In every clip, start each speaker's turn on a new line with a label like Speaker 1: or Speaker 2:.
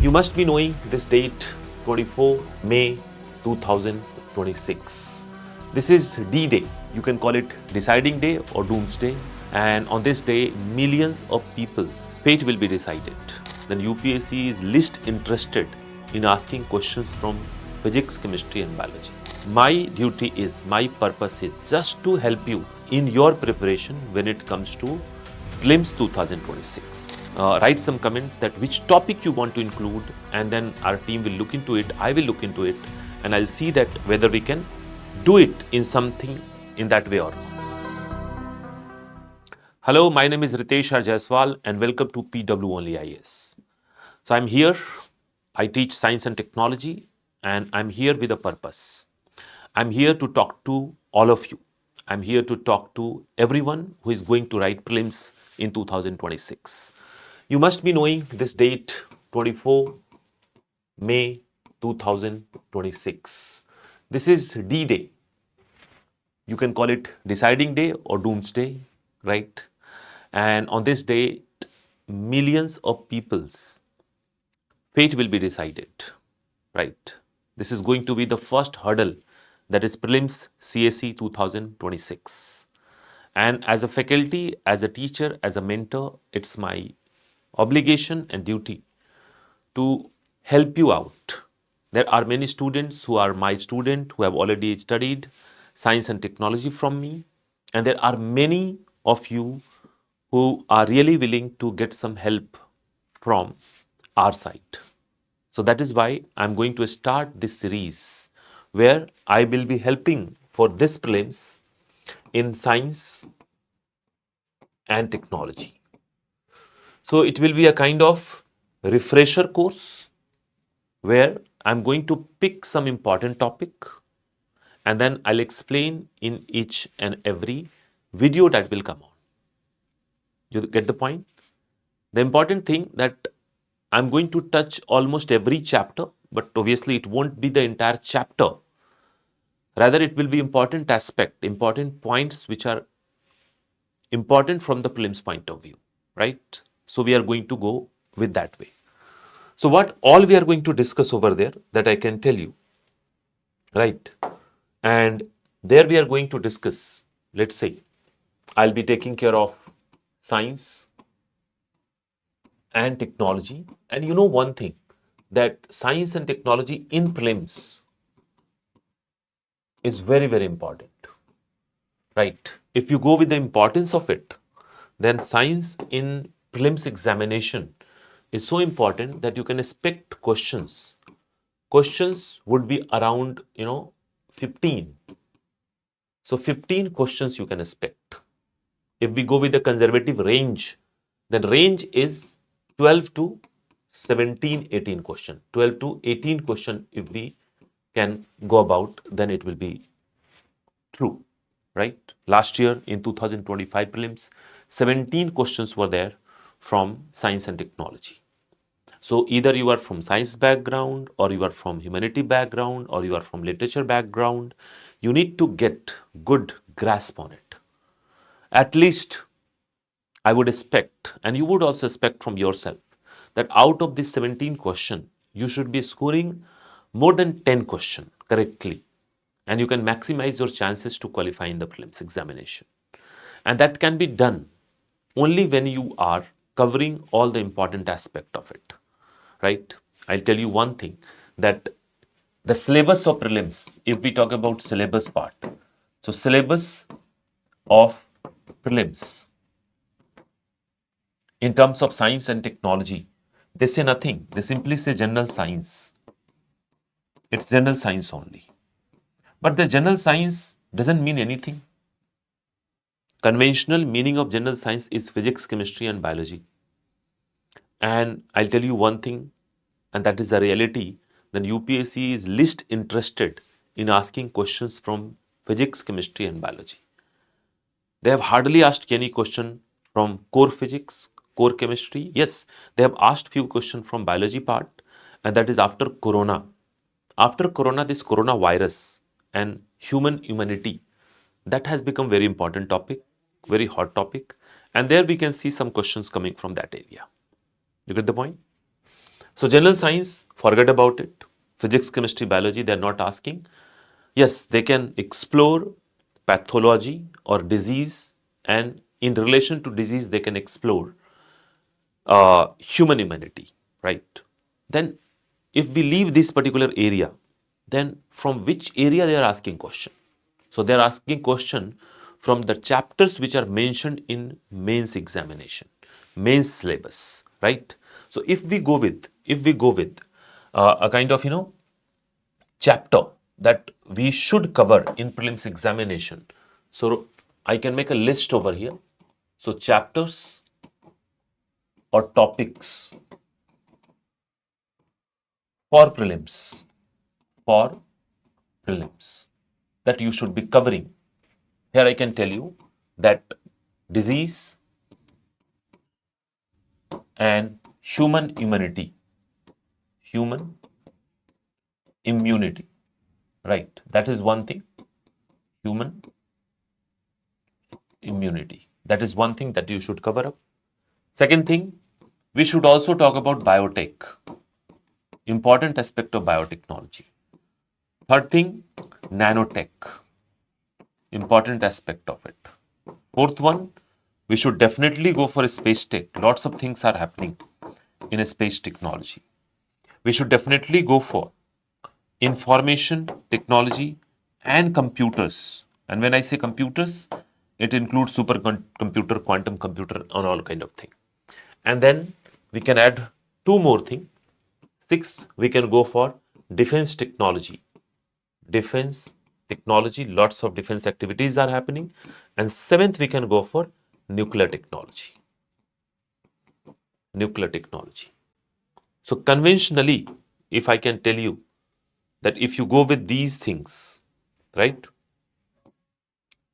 Speaker 1: You must be knowing this date, 24 May 2026. This is D-Day. You can call it deciding day or doomsday. And on this day, millions of people's fate will be decided. Then UPSC is least interested in asking questions from physics, chemistry and biology. My duty is, my purpose is just to help you in your preparation when it comes to prelims 2026. Write some comment that which topic you want to include, and then our team will look into it, I will look into it, and I'll see that whether we can do it in something in that way or not. Hello, my name is Ritesh R. Jaiswal and welcome to PW Only IAS. So I'm here, I teach science and technology, and I'm here with a purpose. I'm here to talk to all of you. I'm here to talk to everyone who is going to write prelims in 2026. You must be knowing this date, 24 May 2026. This is D-Day. You can call it deciding day or doomsday, right? And on this day, millions of people's fate will be decided, right? This is going to be the first hurdle, that is prelims CSE 2026. And as a faculty, as a teacher, as a mentor, it's my obligation and duty to help you out. There are many students who are my student who have already studied science and technology from me, and there are many of you who are really willing to get some help from our side. So that is why I'm going to start this series where I will be helping for this prelims in science and technology. So it will be a kind of refresher course where I'm going to pick some important topic and then I'll explain in each and every video that will come on. You get the point? The important thing that I'm going to touch almost every chapter, but obviously it won't be the entire chapter. Rather, it will be important aspect, important points which are important from the prelims point of view, right? So we are going to go with that way. So what all we are going to discuss over there, that I can tell you, right? And there we are going to discuss, let's say, I'll be taking care of science and technology. And you know one thing, that science and technology in prelims is very, very important, right? If you go with the importance of it, then science in prelims examination is so important that you can expect questions. Questions would be around, 15. So 15 questions you can expect. If we go with the conservative range, then range is 12 to 17, 18 question. 12 to 18 question if we can go about, then it will be true, right? Last year in 2025 prelims, 17 questions were there from science and technology. So either you are from science background or you are from humanity background or you are from literature background, you need to get good grasp on it. At least I would expect, and you would also expect from yourself, that out of this 17 question, you should be scoring more than 10 question correctly. And you can maximize your chances to qualify in the prelims examination. And that can be done only when you are covering all the important aspect of it, right? I'll tell you one thing, that the syllabus of prelims, if we talk about syllabus part, so syllabus of prelims in terms of science and technology, they say nothing. They simply say general science. It's general science only. But the general science doesn't mean anything. Conventional meaning of general science is physics, chemistry and biology. And I'll tell you one thing, and that is the reality, that UPSC is least interested in asking questions from physics, chemistry and biology. They have hardly asked any question from core physics, core chemistry. Yes, they have asked few questions from biology part, and that is after Corona. After Corona, this coronavirus and humanity, that has become very important topic, very hot topic. And there we can see some questions coming from that area. You get the point? So general science, forget about it. Physics, chemistry, biology, they're not asking. Yes, they can explore pathology or disease, and in relation to disease, they can explore human immunity, right? Then, if we leave this particular area, then from which area they are asking question? So they are asking question from the chapters which are mentioned in mains examination, mains syllabus, right? So if we go with a kind of chapter that we should cover in prelims examination, so I can make a list over here. So chapters or topics for for prelims that you should be covering. Here I can tell you that disease and human immunity, right? That is one thing. Human immunity. That is one thing that you should cover up. Second thing, we should also talk about biotech, important aspect of biotechnology. Third thing, nanotech, important aspect of it. Fourth one, we should definitely go for a space tech. Lots of things are happening in a space technology. We should definitely go for information technology and computers. And when I say computers, it includes supercomputer, quantum computer, and all kind of thing. And then we can add two more things. Sixth, we can go for defense technology. Defense technology, lots of defense activities are happening. And seventh, we can go for nuclear technology. Nuclear technology. So conventionally, if I can tell you that if you go with these things, right?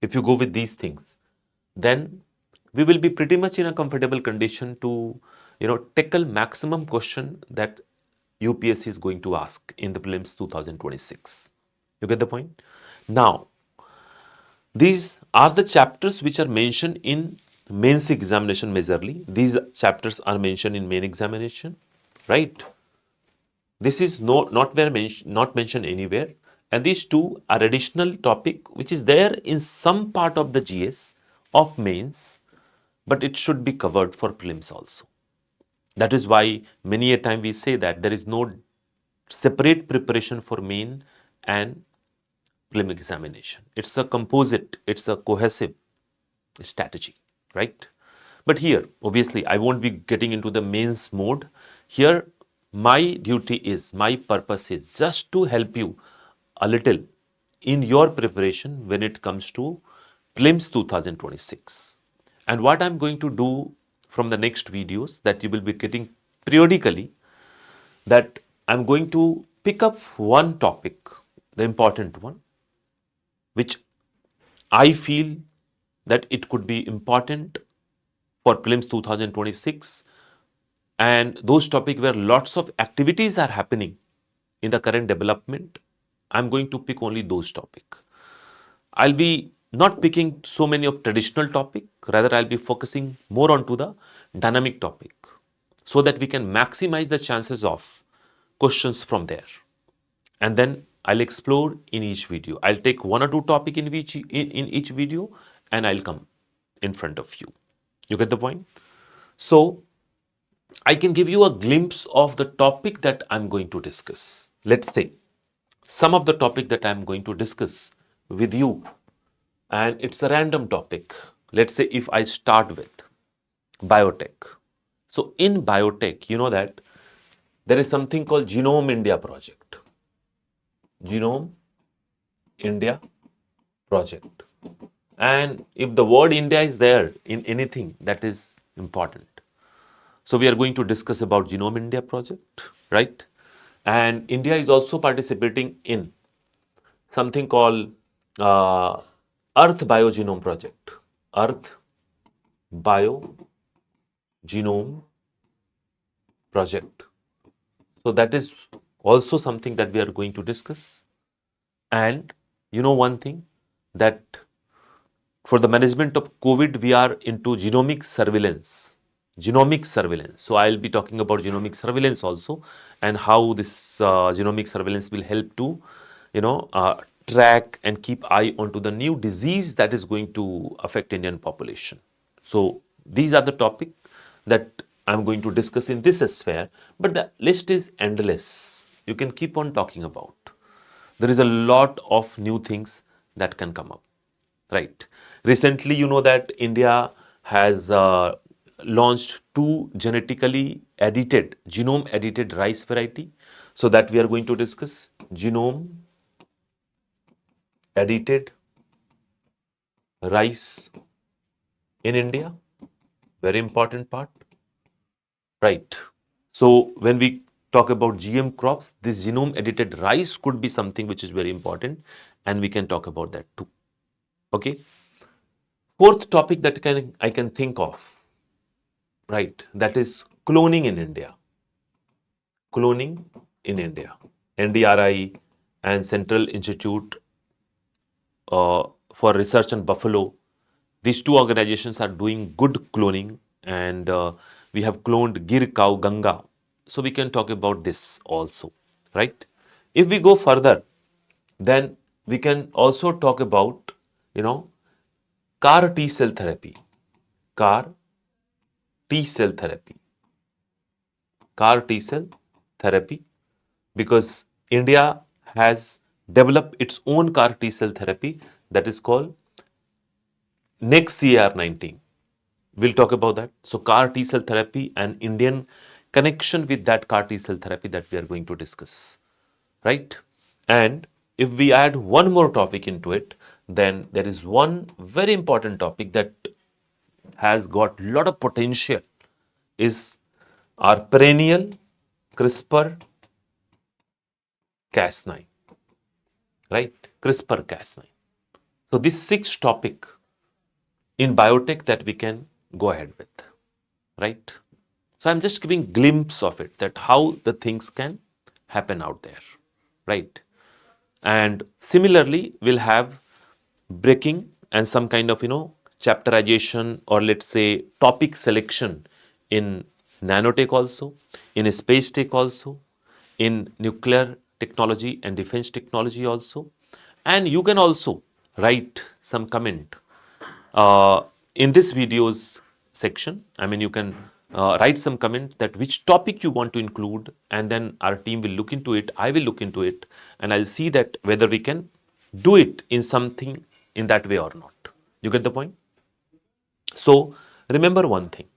Speaker 1: If you go with these things, then we will be pretty much in a comfortable condition to, tackle maximum question that UPSC is going to ask in the prelims 2026. You get the point? Now, these are the chapters which are mentioned in mains examination majorly. These chapters are mentioned in main examination, right? This is not mentioned anywhere. And these two are additional topic which is there in some part of the GS of mains, but it should be covered for prelims also. That is why many a time we say that there is no separate preparation for main and prelim examination. It's a composite, it's a cohesive strategy, right? But here, obviously, I won't be getting into the mains mode. Here, my duty is, my purpose is just to help you a little in your preparation when it comes to prelims 2026. And what I'm going to do from the next videos that you will be getting periodically, that I'm going to pick up one topic, the important one, which I feel that it could be important for prelims 2026, and those topics where lots of activities are happening in the current development. I'm going to pick only those topics. I'll be not picking so many of traditional topic, rather I'll be focusing more onto the dynamic topic so that we can maximize the chances of questions from there. And then I'll explore in each video. I'll take one or two topic in each video, and I'll come in front of you. You get the point? So I can give you a glimpse of the topic that I'm going to discuss. Let's say some of the topic that I'm going to discuss with you, and it's a random topic. Let's say if I start with biotech. So in biotech, you know that there is something called Genome India project. Genome India project. And if the word India is there in anything, that is important. So we are going to discuss about Genome India project, right? And India is also participating in something called Earth Biogenome Project. Earth Biogenome Project. So that is also something that we are going to discuss. And you know one thing, that for the management of COVID, we are into genomic surveillance. genomic surveillance. So I'll be talking about genomic surveillance also, and how this genomic surveillance will help to, track and keep eye onto the new disease that is going to affect Indian population. So these are the topic that I'm going to discuss in this sphere, but the list is endless. You can keep on talking about. There is a lot of new things that can come up, right? Recently, you know that India has launched two genetically edited, genome edited rice variety. So that we are going to discuss genome edited rice in India. Very important part, right? So when we talk about GM crops, this genome edited rice could be something which is very important, and we can talk about that too. Okay. Fourth topic that I can think of, right? That is cloning in India. Cloning in India. NDRI and Central Institute for Research in Buffalo. These two organizations are doing good cloning, and we have cloned Gir cow Ganga. So we can talk about this also, right? If we go further, then we can also talk about, CAR T cell therapy. CAR T cell therapy. CAR T cell therapy, because India has developed its own CAR T cell therapy that is called NextCR19. We'll talk about that. So CAR T cell therapy and Indian connection with that CAR T cell therapy that we are going to discuss, right? And if we add one more topic into it, then there is one very important topic that has got a lot of potential, is our perennial CRISPR Cas9, right? CRISPR Cas9. So this sixth topic in biotech that we can go ahead with, right? So I'm just giving glimpse of it, that how the things can happen out there, right? And similarly, we'll have breaking and some kind of, chapterization, or let's say topic selection in nanotech also, in space tech also, in nuclear technology and defense technology also. And you can also write some comment uh, in this video's section. I mean, you can write some comment that which topic you want to include, and then our team will look into it. I will look into it, and I'll see that whether we can do it in something in that way or not. You get the point? So remember one thing.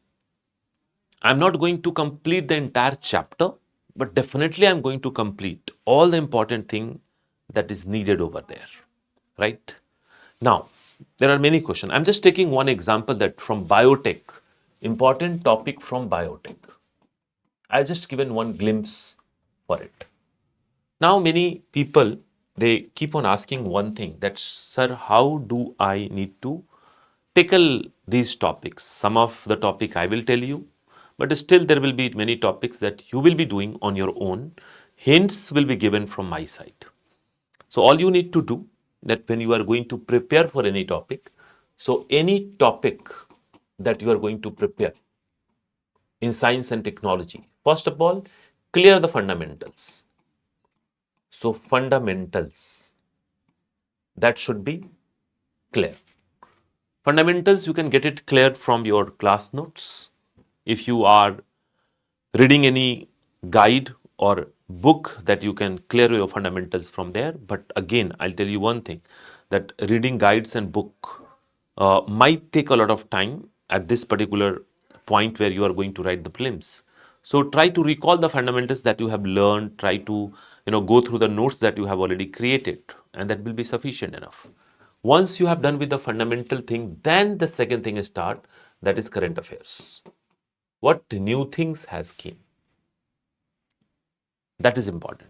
Speaker 1: I'm not going to complete the entire chapter, but definitely I'm going to complete all the important thing that is needed over there, right? Now, there are many questions. I'm just taking one example that from biotech, important topic from biotech. I just given one glimpse for it. Now, many people, they keep on asking one thing, that, sir, how do I need to tackle these topics? Some of the topic I will tell you, but still there will be many topics that you will be doing on your own. Hints will be given from my side. So all you need to do, that when you are going to prepare for any topic, so any topic that you are going to prepare in science and technology, first of all, clear the fundamentals. So fundamentals, that should be clear. Fundamentals, you can get it cleared from your class notes. If you are reading any guide or book, that you can clear your fundamentals from there. But again, I'll tell you one thing, that reading guides and book might take a lot of time at this particular point where you are going to write the prelims. So try to recall the fundamentals that you have learned, try to go through the notes that you have already created, and that will be sufficient enough. Once you have done with the fundamental thing, then the second thing is start, that is current affairs. What new things has came? That is important.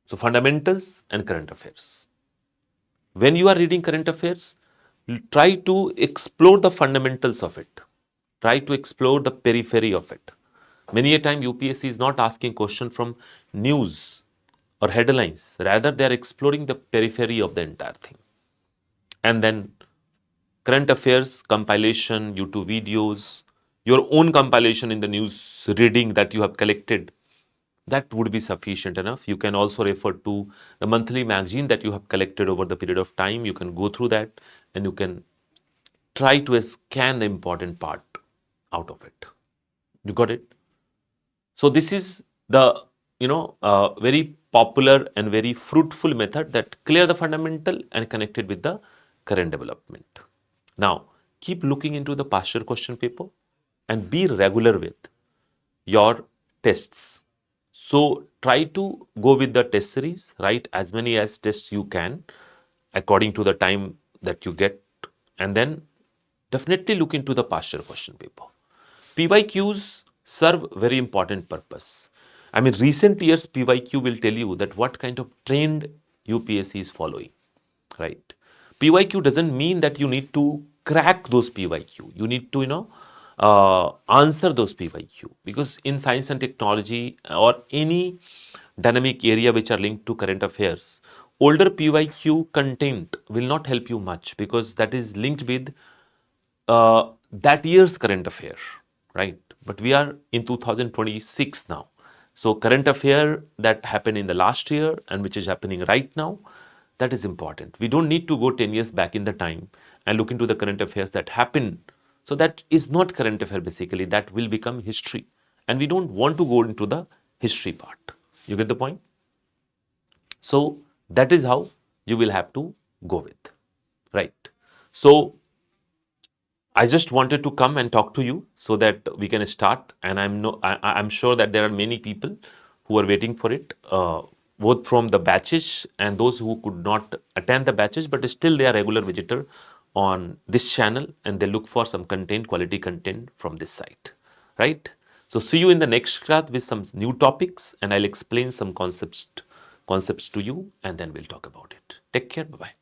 Speaker 1: So fundamentals and current affairs. When you are reading current affairs, try to explore the fundamentals of it. Try to explore the periphery of it. Many a time UPSC is not asking question from news or headlines. Rather, they are exploring the periphery of the entire thing. And then current affairs compilation, YouTube videos, your own compilation in the news reading that you have collected, that would be sufficient enough. You can also refer to the monthly magazine that you have collected over the period of time. You can go through that and you can try to scan the important part out of it. You got it? So this is the very popular and very fruitful method that clear the fundamental and connect it with the current development. Now keep looking into the past year question paper and be regular with your tests. So try to go with the test series, write as many as tests you can according to the time that you get, and then definitely look into the past year question paper. PYQs serve very important purpose. I mean, recent years PYQ will tell you that what kind of trend UPSC is following, right? PYQ doesn't mean that you need to crack those PYQ. You need to, answer those PYQ, because in science and technology or any dynamic area which are linked to current affairs, older PYQ content will not help you much because that is linked with that year's current affair, right? But we are in 2026 now. So current affair that happened in the last year and which is happening right now, that is important. We don't need to go 10 years back in the time and look into the current affairs that happen. So that is not current affair basically, that will become history. And we don't want to go into the history part. You get the point? So that is how you will have to go with, right? So I just wanted to come and talk to you so that we can start. And I'm sure that there are many people who are waiting for it, both from the batches and those who could not attend the batches, but still they are regular visitor on this channel and they look for some content, quality content from this site, right? So see you in the next class with some new topics, and I'll explain some concepts to you, and then we'll talk about it. Take care. Bye bye.